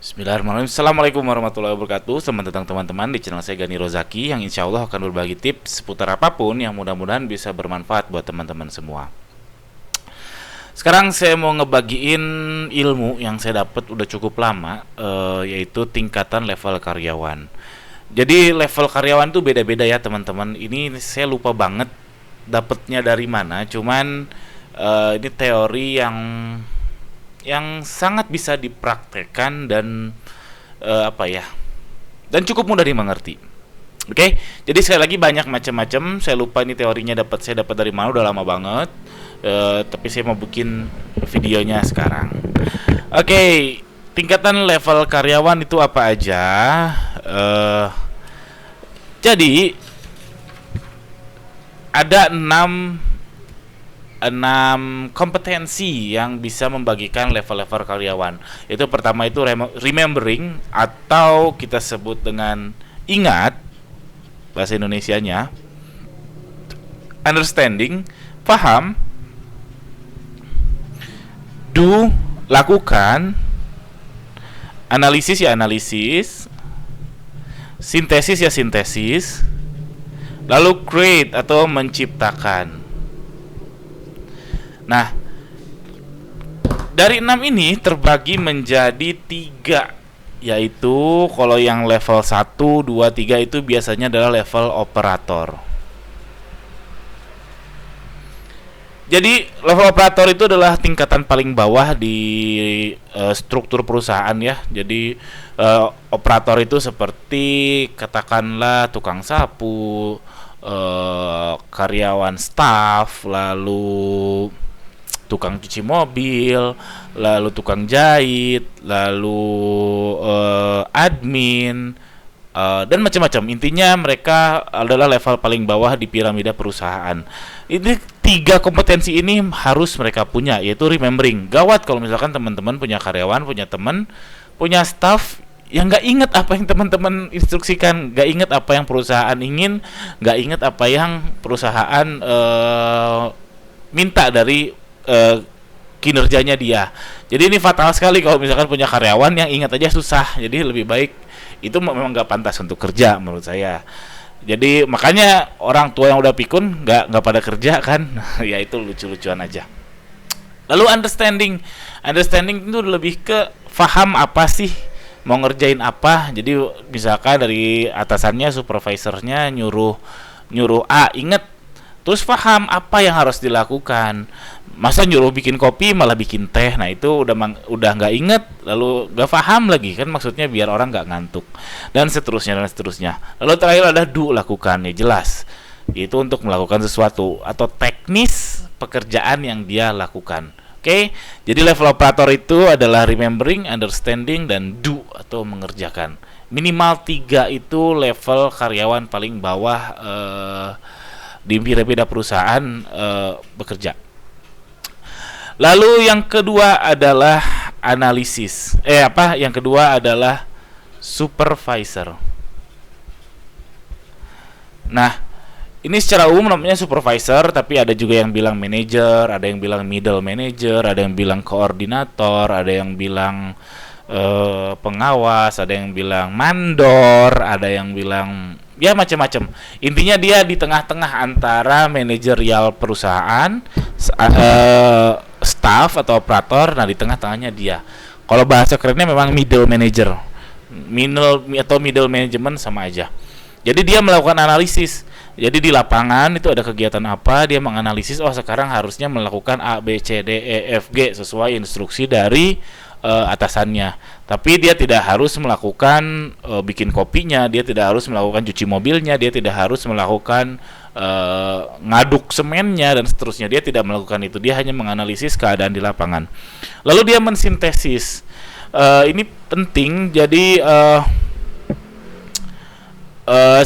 Bismillahirrahmanirrahim. Assalamualaikum warahmatullahi wabarakatuh. Selamat datang teman-teman di channel saya Gani Rozaki, yang insya Allah akan berbagi tips seputar apapun yang mudah-mudahan bisa bermanfaat buat teman-teman semua. Sekarang saya mau ngebagiin ilmu yang saya dapat udah cukup lama, yaitu tingkatan level karyawan. Jadi level karyawan tuh beda-beda ya teman-teman. Ini saya lupa banget dapatnya dari mana. Cuman ini teori yang sangat bisa dipraktekkan dan apa ya, dan cukup mudah dimengerti. Oke, jadi sekali lagi banyak macam-macam. Saya lupa ini teorinya saya dapat dari mana, udah lama banget. Tapi saya mau bikin videonya sekarang. Oke, tingkatan level karyawan itu apa aja? Jadi ada 6 kompetensi yang bisa membagikan level-level karyawan. Itu pertama itu remembering, atau kita sebut dengan ingat bahasa Indonesianya. Understanding, paham. Do, lakukan. Analisis ya analisis. Sintesis ya sintesis. Lalu create atau menciptakan. Nah, dari 6 ini terbagi menjadi 3, yaitu kalau yang level 1, 2, 3 itu biasanya adalah level operator. Jadi level operator itu adalah tingkatan paling bawah di struktur perusahaan ya. Jadi operator itu seperti katakanlah tukang sapu, karyawan staff, lalu tukang cuci mobil, lalu tukang jahit, lalu admin, dan macam-macam. Intinya mereka adalah level paling bawah di piramida perusahaan. Ini 3 kompetensi ini harus mereka punya, yaitu remembering. Gawat kalau misalkan teman-teman punya karyawan, punya teman, punya staff yang nggak inget apa yang teman-teman instruksikan, nggak inget apa yang perusahaan ingin, nggak inget apa yang perusahaan minta dari kinerjanya dia. Jadi ini fatal sekali kalau misalkan punya karyawan yang ingat aja susah. Jadi lebih baik, itu memang nggak pantas untuk kerja menurut saya. Jadi makanya orang tua yang udah pikun nggak pada kerja kan. Ya itu lucu-lucuan aja. Lalu understanding itu lebih ke paham apa sih mau ngerjain apa. Jadi misalkan dari atasannya, supervisornya nyuruh A, inget, terus paham apa yang harus dilakukan. Masa nyuruh bikin kopi malah bikin teh, nah itu udah nggak inget, lalu nggak paham lagi kan, maksudnya biar orang nggak ngantuk, dan seterusnya. Lalu terakhir ada do, lakukan. Ya jelas itu untuk melakukan sesuatu atau teknis pekerjaan yang dia lakukan. Oke, jadi level operator itu adalah remembering, understanding, dan do atau mengerjakan. Minimal 3 itu level karyawan paling bawah di piramida perusahaan bekerja. Lalu yang kedua adalah analisis. Yang kedua adalah supervisor. Nah, ini secara umum namanya supervisor, tapi ada juga yang bilang manager, ada yang bilang middle manager, ada yang bilang koordinator, ada yang bilang pengawas, ada yang bilang mandor, ada yang bilang ya macam-macam. Intinya dia di tengah-tengah antara manajerial perusahaan, staff atau operator. Nah, di tengah-tengahnya dia. Kalau bahasa kerennya memang middle manager. Middle management sama aja. Jadi dia melakukan analisis. Jadi di lapangan itu ada kegiatan apa, dia menganalisis, oh sekarang harusnya melakukan A, B, C, D, E, F, G sesuai instruksi dari atasannya. Tapi dia tidak harus melakukan bikin kopinya, dia tidak harus melakukan cuci mobilnya, dia tidak harus melakukan ngaduk semennya dan seterusnya. Dia tidak melakukan itu, dia hanya menganalisis keadaan di lapangan. Lalu dia mensintesis. Ini penting. Jadi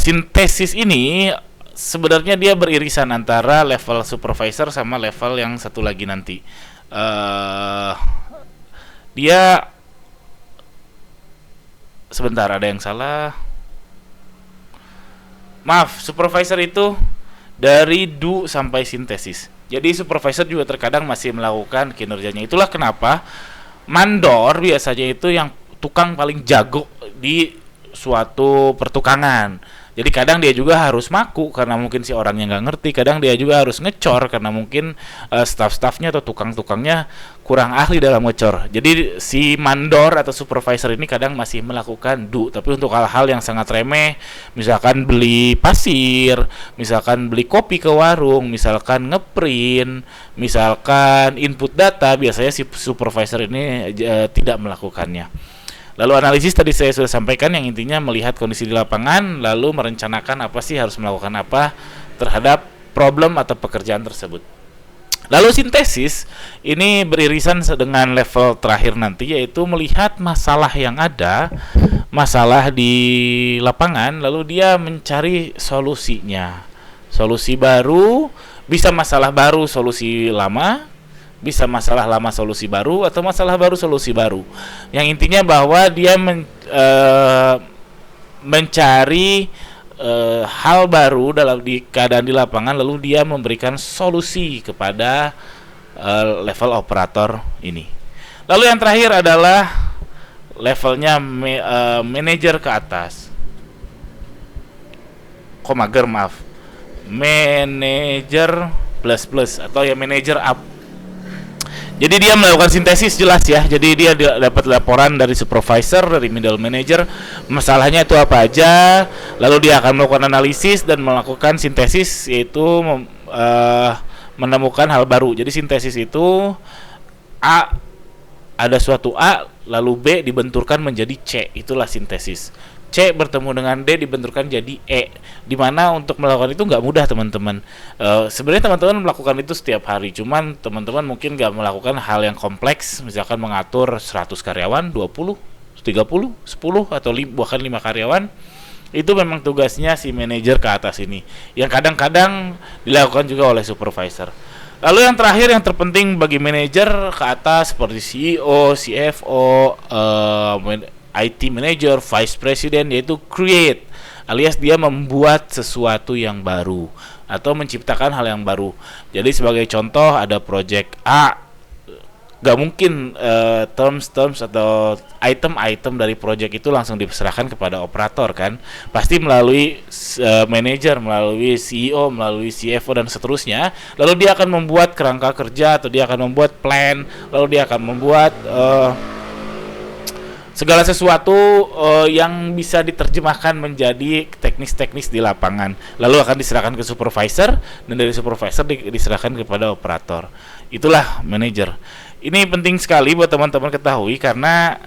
sintesis ini sebenarnya dia beririsan antara level supervisor sama level yang satu lagi nanti. Dia sebentar, ada yang salah. Maaf, supervisor itu dari do sampai sintesis. Jadi supervisor juga terkadang masih melakukan kinerjanya. Itulah kenapa mandor biasanya itu yang tukang paling jago di suatu pertukangan. Jadi kadang dia juga harus maku karena mungkin si orangnya nggak ngerti. Kadang dia juga harus ngecor karena mungkin staff-staffnya atau tukang-tukangnya kurang ahli dalam ngecor. Jadi si mandor atau supervisor ini kadang masih melakukan tapi untuk hal-hal yang sangat remeh, misalkan beli pasir, misalkan beli kopi ke warung, misalkan ngeprint, misalkan input data, biasanya si supervisor ini tidak melakukannya. Lalu analisis tadi saya sudah sampaikan, yang intinya melihat kondisi di lapangan, lalu merencanakan apa sih harus melakukan apa terhadap problem atau pekerjaan tersebut. Lalu sintesis ini beririsan dengan level terakhir nanti, yaitu melihat masalah yang ada, masalah di lapangan, lalu dia mencari solusinya. Solusi baru, bisa masalah baru solusi lama, bisa masalah lama solusi baru, atau masalah baru solusi baru. Yang intinya bahwa dia mencari hal baru dalam keadaan di lapangan, lalu dia memberikan solusi kepada level operator ini. Lalu yang terakhir adalah levelnya manajer ke atas. Manajer plus atau ya manajer up. Jadi dia melakukan sintesis jelas ya. Jadi dia dapat laporan dari supervisor, dari middle manager, masalahnya itu apa aja. Lalu dia akan melakukan analisis dan melakukan sintesis, yaitu menemukan hal baru. Jadi sintesis itu ada suatu A, lalu B dibenturkan menjadi C. Itulah sintesis. C bertemu dengan D dibenturkan jadi E. Dimana untuk melakukan itu nggak mudah teman-teman. Sebenarnya teman-teman melakukan itu setiap hari. Cuman teman-teman mungkin nggak melakukan hal yang kompleks. Misalkan mengatur 100 karyawan, 20, 30, 10 atau bahkan 5 karyawan. Itu memang tugasnya si manajer ke atas ini, yang kadang-kadang dilakukan juga oleh supervisor. Lalu yang terakhir yang terpenting bagi manajer ke atas seperti CEO, CFO, IT manager, vice president, yaitu create, alias dia membuat sesuatu yang baru atau menciptakan hal yang baru. Jadi sebagai contoh ada project A, gak mungkin terms atau item-item dari project itu langsung diserahkan kepada operator kan. Pasti melalui manager, melalui CEO, melalui CFO dan seterusnya. Lalu dia akan membuat kerangka kerja atau dia akan membuat plan, lalu dia akan membuat segala sesuatu yang bisa diterjemahkan menjadi teknis-teknis di lapangan. Lalu akan diserahkan ke supervisor, dan dari supervisor diserahkan kepada operator. Itulah manajer. Ini penting sekali buat teman-teman ketahui, karena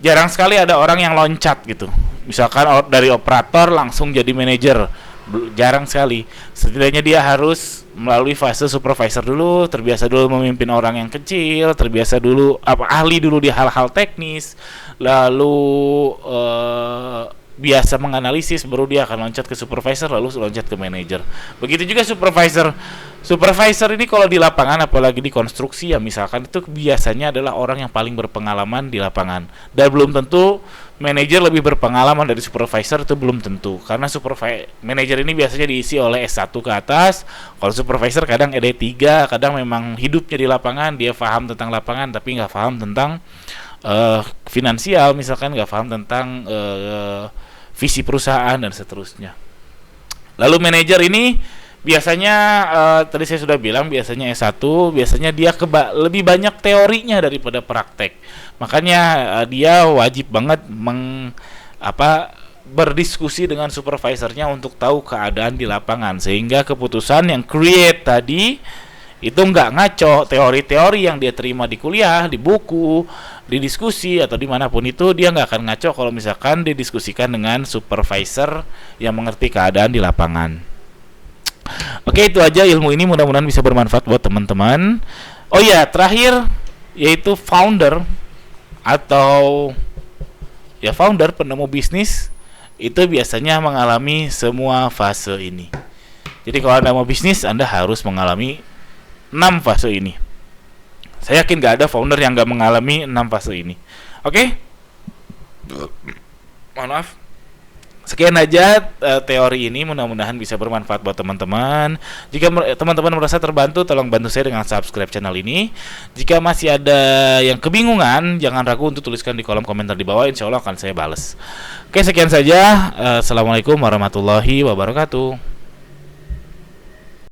jarang sekali ada orang yang loncat gitu. Misalkan dari operator langsung jadi manajer, jarang sekali. Setidaknya dia harus melalui fase supervisor dulu, terbiasa dulu memimpin orang yang kecil, terbiasa dulu ahli dulu di hal-hal teknis, lalu biasa menganalisis, baru dia akan loncat ke supervisor, lalu loncat ke manajer. Begitu juga supervisor. Supervisor ini kalau di lapangan, apalagi di konstruksi ya misalkan, itu biasanya adalah orang yang paling berpengalaman di lapangan. Dan belum tentu manajer lebih berpengalaman dari supervisor, itu belum tentu. Karena manajer ini biasanya diisi oleh S1 ke atas. Kalau supervisor kadang D3, kadang memang hidupnya di lapangan, dia paham tentang lapangan tapi nggak paham tentang finansial, misalkan nggak paham tentang visi perusahaan dan seterusnya. Lalu manajer ini biasanya tadi saya sudah bilang biasanya S1, biasanya dia lebih banyak teorinya daripada praktek. Makanya dia wajib banget berdiskusi dengan supervisornya untuk tahu keadaan di lapangan, sehingga keputusan yang create tadi itu nggak ngaco. Teori-teori yang dia terima di kuliah, di buku, di diskusi atau dimanapun itu, dia nggak akan ngaco kalau misalkan didiskusikan dengan supervisor yang mengerti keadaan di lapangan. Oke, itu aja ilmu ini, mudah-mudahan bisa bermanfaat buat teman-teman. Oh ya, terakhir yaitu founder atau ya founder, penemu bisnis, itu biasanya mengalami semua fase ini. Jadi kalau Anda mau bisnis, Anda harus mengalami 6 fase ini. Saya yakin gak ada founder yang gak mengalami 6 fase ini. Oke? Mohon maaf, Sekian aja teori ini, mudah-mudahan bisa bermanfaat buat teman-teman. Jika teman-teman merasa terbantu, tolong bantu saya dengan subscribe channel ini. Jika masih ada yang kebingungan, jangan ragu untuk tuliskan di kolom komentar di bawah, insya Allah akan saya balas. Oke, sekian saja. Assalamualaikum warahmatullahi wabarakatuh.